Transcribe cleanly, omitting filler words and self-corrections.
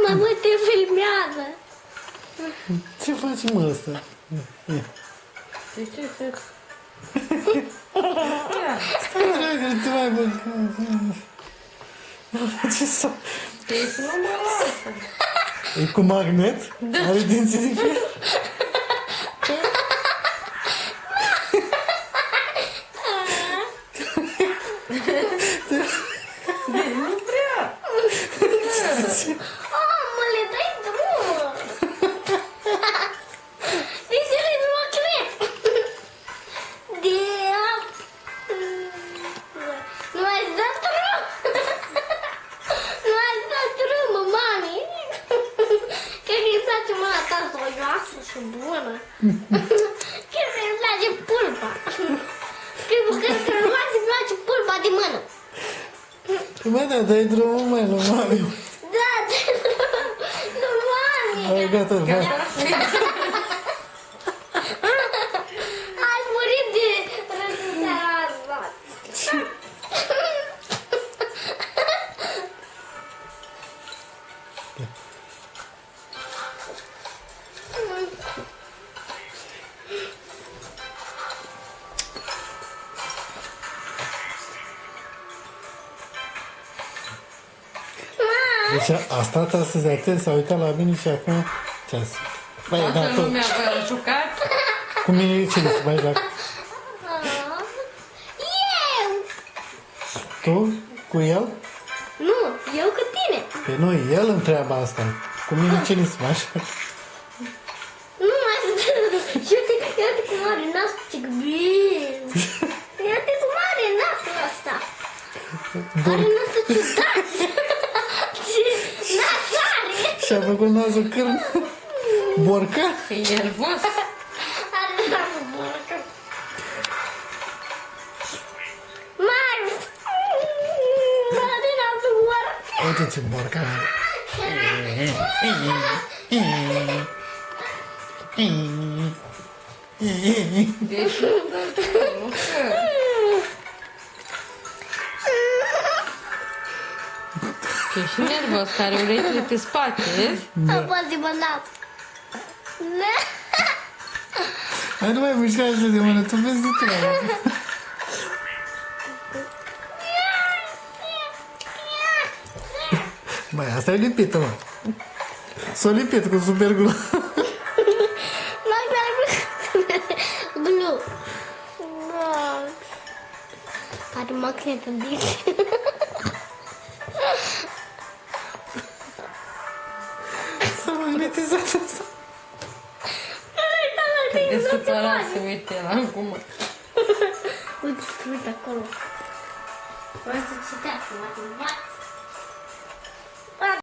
Mamă, te filmează. Ce faci, mă, ăsta? Ce? Stai, dragă, te mai băga. Ce să... Ești număroasă. E cu magnet? Da. Are dinții de fier? Nu vrea. Mă, le dai drumul. Deci le drumul clip. Nu mai dat drum. Nu mai dat drumul, mami. Cred că îi place mama ta zoioasă și bună. Cred că îi place pulpa. Cred că îi place pulpa de mână. Mă, da, dai drumul, mai la mami. Da, nu, mami. Hai, gata, hai. Ai murit de răspunderea asta. Deci asta ta să se atent, s-a uitat la mine și acum ce-a zis? Băi, da, Toată tot. lumea vă jucați. Cu mine cine să mai joacă? Eu! Tu? Cu el? Nu, eu cu tine. Pe nu, el întreabă asta. Cu mine cine să mai joacă? Nu mai Iată cum are nasul, ce gbim. Iată cum are nasul ăsta. Are nasul ciudat. Ce nas are. Și-a făcut nasul cârn. Borca? E nervos. Are nasul borcă. Max! Are nasul borcă. Uite ce borca are. Deci nu dă drumul, că... Ești nervos, care urechile pe spate, vezi? Am fost zibănat. Hai, nu mai mișca așa de mână, tu vezi de treabă. Băi, asta e lipită, mă. S-o lipit cu superglue. Max are blue. Max. Are magnet în dinți. S-a magnetizat asta. Trebuie să țara să uite la acum. Uite, uite acolo. Vreau să citească, mă să